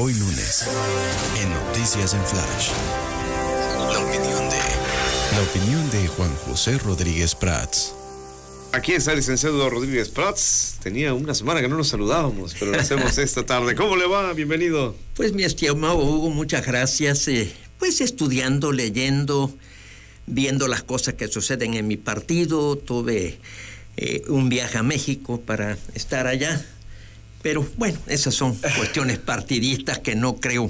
Hoy lunes, en Noticias en Flash. La opinión de Juan José Rodríguez Prats. Aquí está el licenciado Rodríguez Prats. Tenía una semana que no nos saludábamos, pero lo hacemos esta tarde. ¿Cómo le va? Bienvenido. Pues mi estimado Hugo, muchas gracias. Pues estudiando, leyendo, viendo las cosas que suceden en mi partido. Tuve un viaje a México para estar allá. Pero bueno, esas son cuestiones partidistas que no creo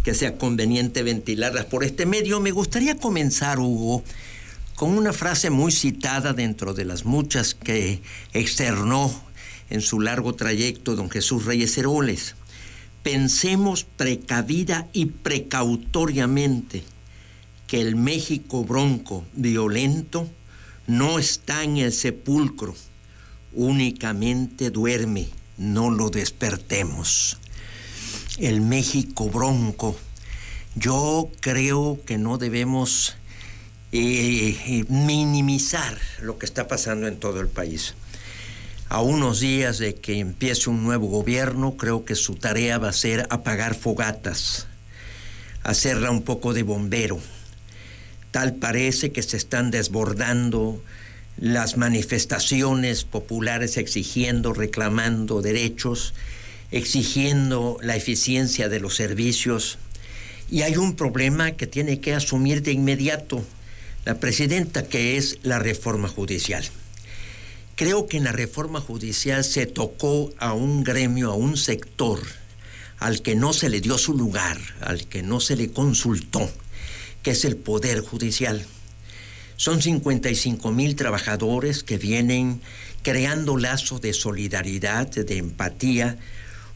que sea conveniente ventilarlas por este medio. Me gustaría comenzar, Hugo, con una frase muy citada dentro de las muchas que externó en su largo trayecto don Jesús Reyes Heroles. Pensemos precavida y precautoriamente que el México bronco, violento, no está en el sepulcro, únicamente duerme, no lo despertemos. El México bronco, yo creo que no debemos minimizar lo que está pasando en todo el país. A unos días de que empiece un nuevo gobierno, creo que su tarea va a ser apagar fogatas, hacerla un poco de bombero. Tal parece que se están desbordando las manifestaciones populares exigiendo, reclamando derechos, exigiendo la eficiencia de los servicios. Y hay un problema que tiene que asumir de inmediato la presidenta, que es la reforma judicial. Creo que en la reforma judicial se tocó a un gremio, a un sector, al que no se le dio su lugar, al que no se le consultó, que es el Poder Judicial. Son 55,000 trabajadores que vienen creando lazos de solidaridad, de empatía,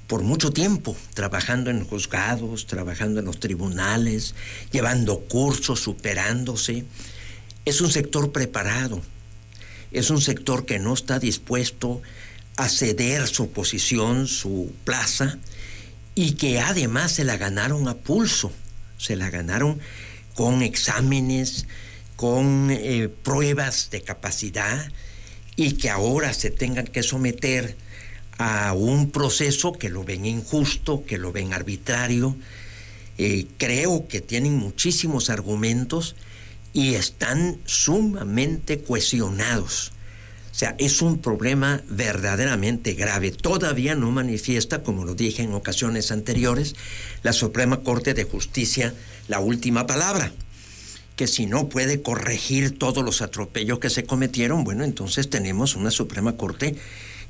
por mucho tiempo, trabajando en juzgados, trabajando en los tribunales, llevando cursos, superándose. Es un sector preparado, es un sector que no está dispuesto a ceder su posición, su plaza, y que además se la ganaron a pulso, se la ganaron con exámenes, con pruebas de capacidad, y que ahora se tengan que someter a un proceso que lo ven injusto, que lo ven arbitrario. Creo que tienen muchísimos argumentos y están sumamente cuestionados. O sea, es un problema verdaderamente grave. Todavía no manifiesta, como lo dije en ocasiones anteriores, la Suprema Corte de Justicia la última palabra, que si no puede corregir todos los atropellos que se cometieron, bueno, entonces tenemos una Suprema Corte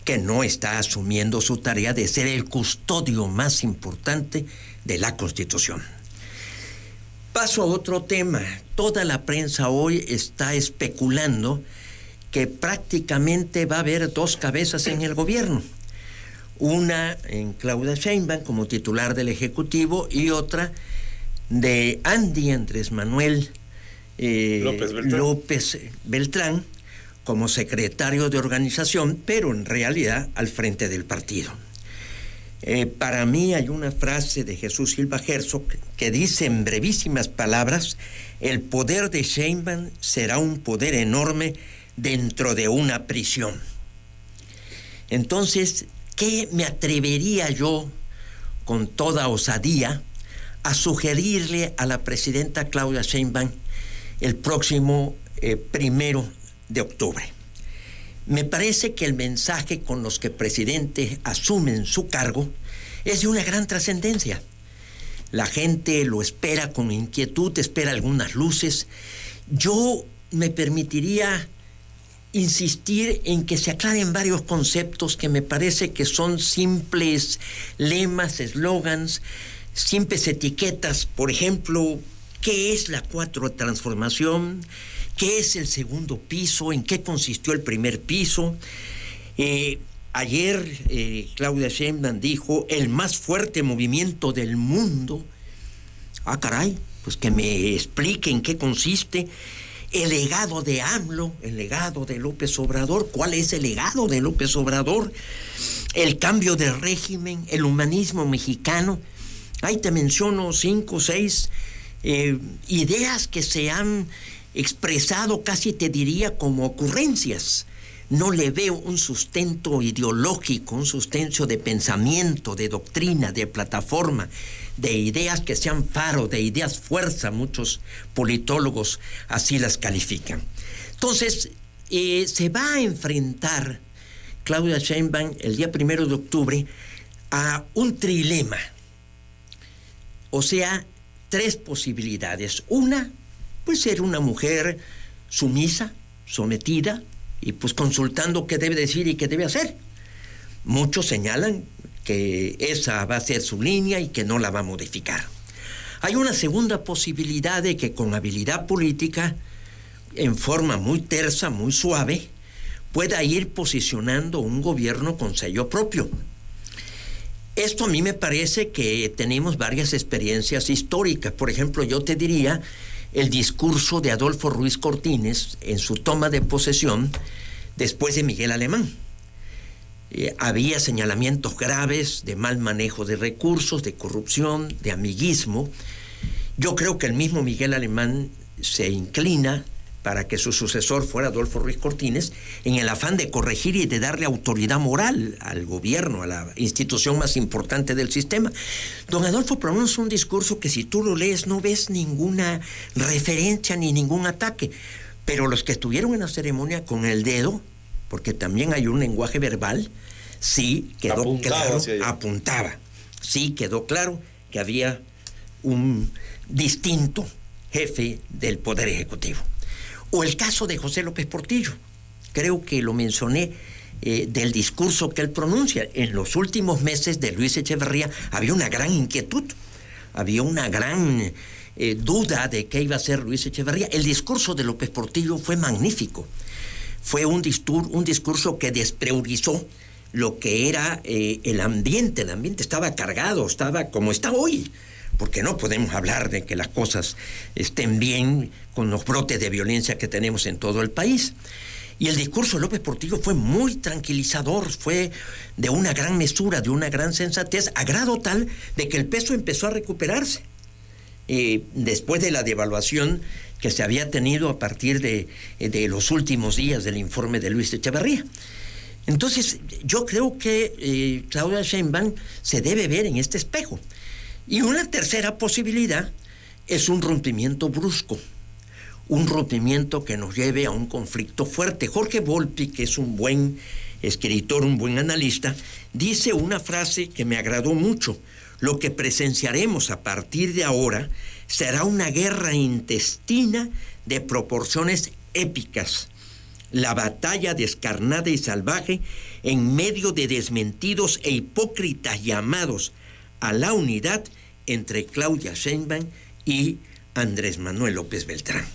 que no está asumiendo su tarea de ser el custodio más importante de la Constitución. Paso a otro tema. Toda la prensa hoy está especulando que prácticamente va a haber dos cabezas en el gobierno. Una en Claudia Sheinbaum como titular del Ejecutivo y otra de Andrés Manuel López Beltrán como secretario de organización, pero en realidad al frente del partido. Para mí hay una frase de Jesús Silva Herzog que dice en brevísimas palabras: el poder de Sheinbaum será un poder enorme dentro de una prisión. Entonces, ¿qué me atrevería yo con toda osadía a sugerirle a la presidenta Claudia Sheinbaum el próximo 1 de octubre? Me parece que el mensaje con los que el presidente asumen su cargo es de una gran trascendencia. La gente lo espera con inquietud, espera algunas luces. Yo me permitiría insistir en que se aclaren varios conceptos que me parece que son simples lemas, eslogans, simples etiquetas. Por ejemplo, ¿qué es la 4 transformación? ¿Qué es el segundo piso? ¿En qué consistió el primer piso? Ayer Claudia Sheinbaum dijo el más fuerte movimiento del mundo. Ah, caray, pues que me explique en qué consiste. El legado de AMLO, el legado de López Obrador. ¿Cuál es el legado de López Obrador? El cambio de régimen, el humanismo mexicano. Ahí te menciono 5 o 6 ideas que se han expresado, casi te diría como ocurrencias. no le veo un sustento ideológico, un sustento de pensamiento, de doctrina, de plataforma, de ideas que sean faro, de ideas fuerza, muchos politólogos así las califican. Entonces, se va a enfrentar Claudia Sheinbaum el día 1 de octubre a un trilema. O sea, 3 posibilidades. Una, pues ser una mujer sumisa, sometida, y pues consultando qué debe decir y qué debe hacer. Muchos señalan que esa va a ser su línea y que no la va a modificar. Hay una segunda posibilidad de que con habilidad política, en forma muy tersa, muy suave, pueda ir posicionando un gobierno con sello propio. Esto a mí me parece que tenemos varias experiencias históricas. Por ejemplo, yo te diría el discurso de Adolfo Ruiz Cortines en su toma de posesión después de Miguel Alemán. Había señalamientos graves de mal manejo de recursos, de corrupción, de amiguismo. Yo creo que el mismo Miguel Alemán se inclina para que su sucesor fuera Adolfo Ruiz Cortines, en el afán de corregir y de darle autoridad moral al gobierno, a la institución más importante del sistema. Don Adolfo pronuncia un discurso que si tú lo lees no ves ninguna referencia ni ningún ataque, pero los que estuvieron en la ceremonia con el dedo, porque también hay un lenguaje verbal, sí quedó claro, apuntaba, sí quedó claro que había un distinto jefe del Poder Ejecutivo. O el caso de José López Portillo, creo que lo mencioné, del discurso que él pronuncia. En los últimos meses de Luis Echeverría había una gran inquietud, había una gran duda de qué iba a ser Luis Echeverría. El discurso de López Portillo fue magnífico, fue un discurso que despriorizó lo que era el ambiente. El ambiente estaba cargado, estaba como está hoy, porque no podemos hablar de que las cosas estén bien con los brotes de violencia que tenemos en todo el país. Y el discurso de López Portillo fue muy tranquilizador, fue de una gran mesura, de una gran sensatez, a grado tal de que el peso empezó a recuperarse. Después de la devaluación que se había tenido a partir de los últimos días del informe de Luis Echeverría. Entonces, yo creo que Claudia Sheinbaum se debe ver en este espejo. Y una tercera posibilidad es un rompimiento brusco, un rompimiento que nos lleve a un conflicto fuerte. Jorge Volpi, que es un buen escritor, un buen analista, dice una frase que me agradó mucho: lo que presenciaremos a partir de ahora será una guerra intestina de proporciones épicas, la batalla descarnada y salvaje en medio de desmentidos e hipócritas llamados a la unidad entre Claudia Sheinbaum y Andrés Manuel López Beltrán.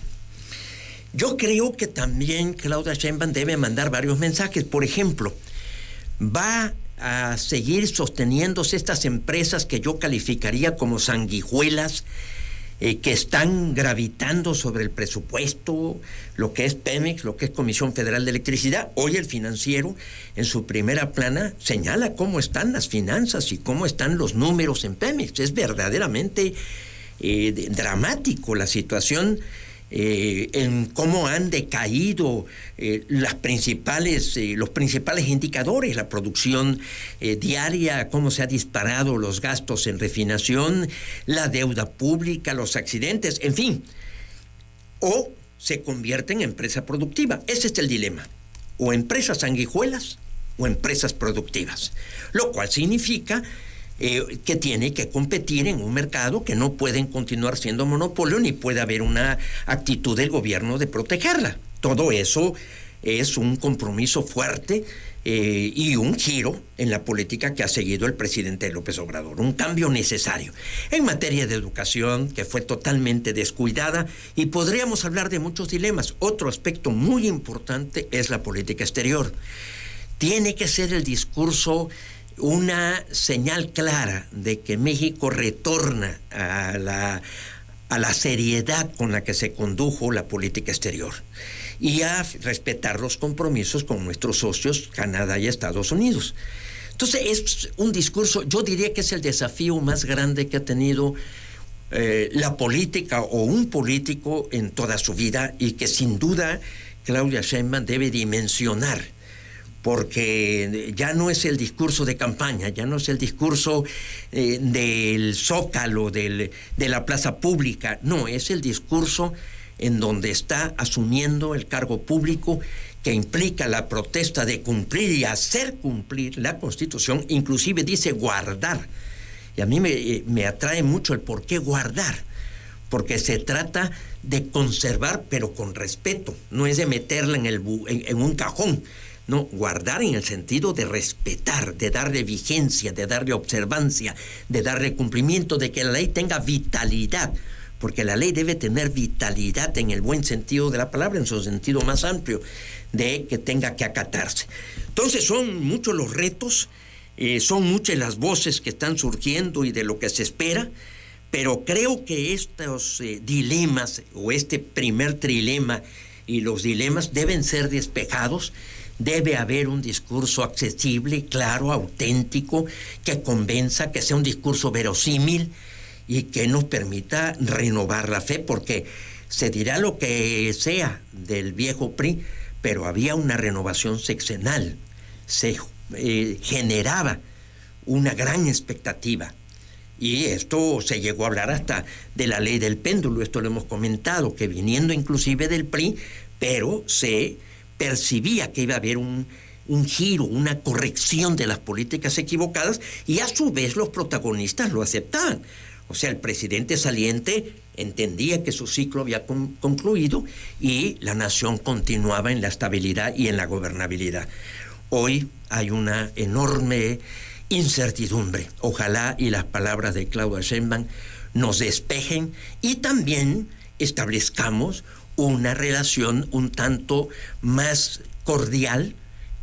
Yo creo que también Claudia Sheinbaum debe mandar varios mensajes. Por ejemplo, va a seguir sosteniéndose estas empresas que yo calificaría como sanguijuelas, que están gravitando sobre el presupuesto, lo que es Pemex, lo que es Comisión Federal de Electricidad. Hoy el Financiero, en su primera plana, señala cómo están las finanzas y cómo están los números en Pemex. Es verdaderamente dramático la situación, en cómo han decaído los principales indicadores, la producción diaria, cómo se ha disparado los gastos en refinación, la deuda pública, los accidentes, en fin. O se convierte en empresa productiva. Ese es el dilema. O empresas sanguijuelas o empresas productivas. Lo cual significa que tiene que competir en un mercado que no pueden continuar siendo monopolio, ni puede haber una actitud del gobierno de protegerla. Todo eso es un compromiso fuerte y un giro en la política que ha seguido el presidente López Obrador, un cambio necesario. En materia de educación, que fue totalmente descuidada, y podríamos hablar de muchos dilemas. Otro aspecto muy importante es la política exterior. Tiene que ser el discurso una señal clara de que México retorna a la seriedad con la que se condujo la política exterior y a respetar los compromisos con nuestros socios, Canadá y Estados Unidos. Entonces es un discurso, yo diría que es el desafío más grande que ha tenido la política o un político en toda su vida, y que sin duda Claudia Sheinbaum debe dimensionar porque ya no es el discurso de campaña, ya no es el discurso del Zócalo, de la plaza pública, no, es el discurso en donde está asumiendo el cargo público que implica la protesta de cumplir y hacer cumplir la Constitución, inclusive dice guardar. Y a mí me atrae mucho el por qué guardar, porque se trata de conservar, pero con respeto, no es de meterla en un cajón. No, guardar en el sentido de respetar, de darle vigencia, de darle observancia, de darle cumplimiento, de que la ley tenga vitalidad, porque la ley debe tener vitalidad en el buen sentido de la palabra, en su sentido más amplio, de que tenga que acatarse. Entonces son muchos los retos, son muchas las voces que están surgiendo y de lo que se espera, pero creo que estos dilemas, o este primer trilema y los dilemas deben ser despejados. Debe haber un discurso accesible, claro, auténtico, que convenza, que sea un discurso verosímil y que nos permita renovar la fe, porque se dirá lo que sea del viejo PRI, pero había una renovación sexenal, se generaba una gran expectativa. Y esto se llegó a hablar hasta de la ley del péndulo, esto lo hemos comentado, que viniendo inclusive del PRI, pero se percibía que iba a haber un giro, una corrección de las políticas equivocadas, y a su vez los protagonistas lo aceptaban. O sea, el presidente saliente entendía que su ciclo había concluido y la nación continuaba en la estabilidad y en la gobernabilidad. Hoy hay una enorme incertidumbre. Ojalá y las palabras de Claudia Sheinbaum nos despejen y también establezcamos una relación un tanto más cordial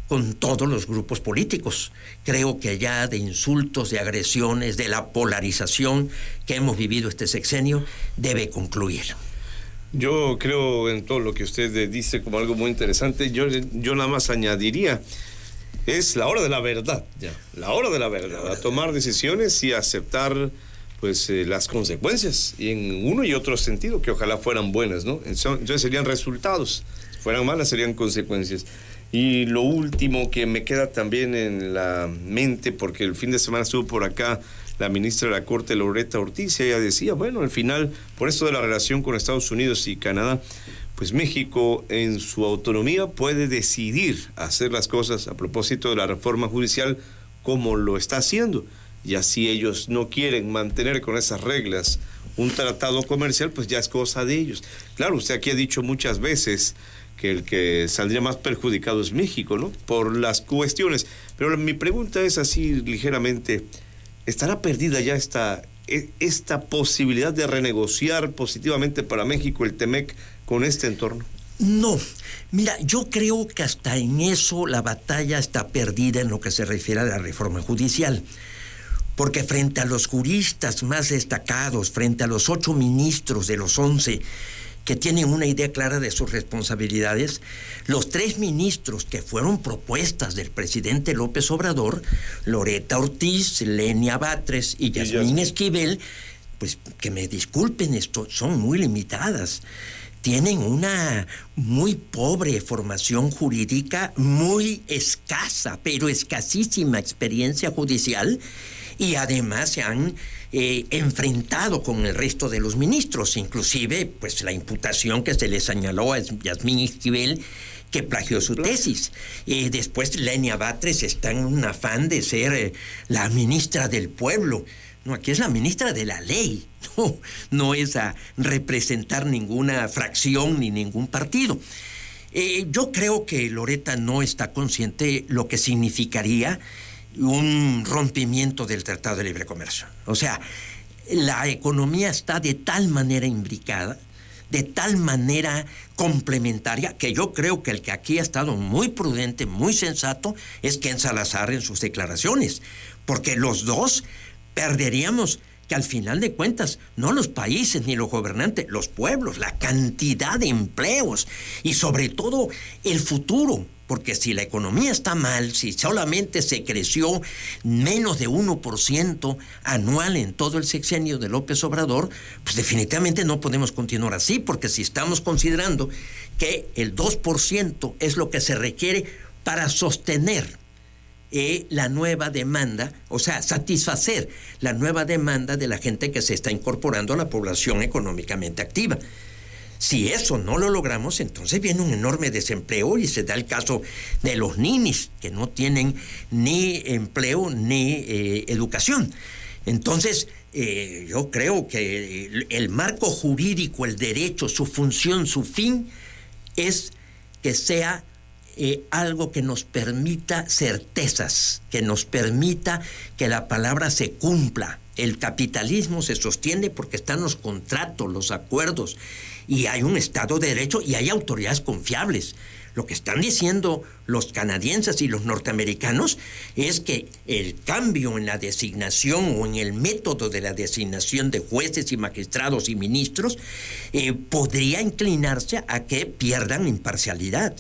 con todos los grupos políticos. Creo que ya de insultos, de agresiones, de la polarización que hemos vivido este sexenio, debe concluir. Yo creo en todo lo que usted dice como algo muy interesante. Yo nada más añadiría, es la hora de la verdad, ya, la hora de la verdad, a tomar decisiones y aceptar pues las consecuencias, y en uno y otro sentido, que ojalá fueran buenas, ¿no? Entonces serían resultados, si fueran malas serían consecuencias. Y lo último que me queda también en la mente, porque el fin de semana estuvo por acá la ministra de la Corte, Loretta Ortiz, y ella decía, bueno, al final, por esto de la relación con Estados Unidos y Canadá, pues México en su autonomía puede decidir hacer las cosas a propósito de la reforma judicial como lo está haciendo. Y así ellos no quieren mantener con esas reglas un tratado comercial, pues ya es cosa de ellos. Claro, usted aquí ha dicho muchas veces que el que saldría más perjudicado es México, ¿no? Por las cuestiones. Pero mi pregunta es así ligeramente, ¿estará perdida ya esta posibilidad de renegociar positivamente para México el TEMEC con este entorno? No, mira, yo creo que hasta en eso la batalla está perdida en lo que se refiere a la reforma judicial. Porque frente a los juristas más destacados, frente a los 8 ministros de los 11 que tienen una idea clara de sus responsabilidades, los 3 ministros que fueron propuestas del presidente López Obrador, Loretta Ortiz, Lenia Batres y Yasmín Esquivel, pues que me disculpen, esto son muy limitadas. Tienen una muy pobre formación jurídica, muy escasa, pero escasísima experiencia judicial, y además se han enfrentado con el resto de los ministros, inclusive pues la imputación que se le señaló a Yasmín Esquivel, que plagió su tesis. Después Lenia Batres está en un afán de ser la ministra del pueblo. No, aquí es la ministra de la ley, no es a representar ninguna fracción ni ningún partido. Yo creo que Loretta no está consciente lo que significaría un rompimiento del Tratado de Libre Comercio. O sea, la economía está de tal manera imbricada, de tal manera complementaria, que yo creo que el que aquí ha estado muy prudente, muy sensato, es Ken Salazar en sus declaraciones, porque los dos perderíamos, que al final de cuentas, no los países ni los gobernantes, los pueblos, la cantidad de empleos y sobre todo el futuro. Porque si la economía está mal, si solamente se creció menos de 1% anual en todo el sexenio de López Obrador, pues definitivamente no podemos continuar así, porque si estamos considerando que el 2% es lo que se requiere para sostener la nueva demanda, o sea, satisfacer la nueva demanda de la gente que se está incorporando a la población económicamente activa. Si eso no lo logramos, entonces viene un enorme desempleo y se da el caso de los ninis, que no tienen ni empleo ni educación. Entonces, yo creo que el marco jurídico, el derecho, su función, su fin, es que sea algo que nos permita certezas, que nos permita que la palabra se cumpla. El capitalismo se sostiene porque están los contratos, los acuerdos, y hay un Estado de Derecho y hay autoridades confiables. Lo que están diciendo los canadienses y los norteamericanos es que el cambio en la designación o en el método de la designación de jueces y magistrados y ministros podría inclinarse a que pierdan imparcialidad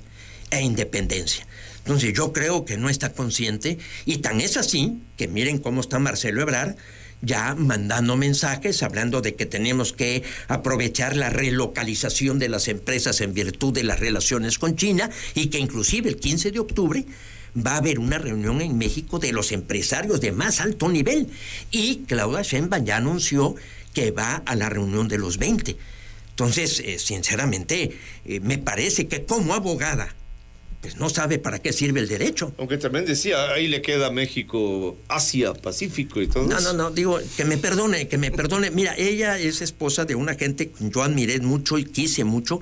e independencia. Entonces yo creo que no está consciente, y tan es así que miren cómo está Marcelo Ebrard ya mandando mensajes hablando de que tenemos que aprovechar la relocalización de las empresas en virtud de las relaciones con China, y que inclusive el 15 de octubre va a haber una reunión en México de los empresarios de más alto nivel, y Claudia Sheinbaum ya anunció que va a la reunión de los 20. Entonces, sinceramente, me parece que como abogada pues no sabe para qué sirve el derecho. Aunque también decía, ahí le queda México, Asia, Pacífico y todo eso. No, digo, que me perdone. Mira, ella es esposa de una gente que yo admiré mucho y quise mucho,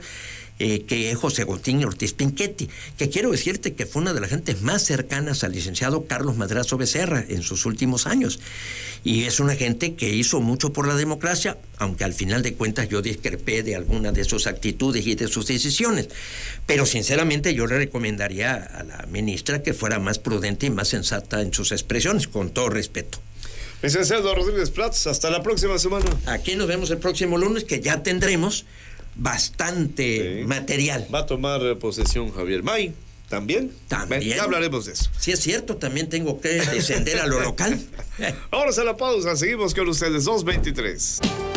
que es José Agustín Ortiz Pinchetti, que quiero decirte que fue una de las gentes más cercanas al licenciado Carlos Madrazo Becerra en sus últimos años. Y es una gente que hizo mucho por la democracia, aunque al final de cuentas yo discrepé de alguna de sus actitudes y de sus decisiones. Pero sinceramente yo le recomendaría a la ministra que fuera más prudente y más sensata en sus expresiones, con todo respeto. Licenciado Rodríguez Prats, hasta la próxima semana. Aquí nos vemos el próximo lunes, que ya tendremos bastante material. Va a tomar posesión Javier May. ¿También? Ya hablaremos de eso. Sí, es cierto, también tengo que descender a lo local. Ahora a la pausa, seguimos con ustedes, 2:23.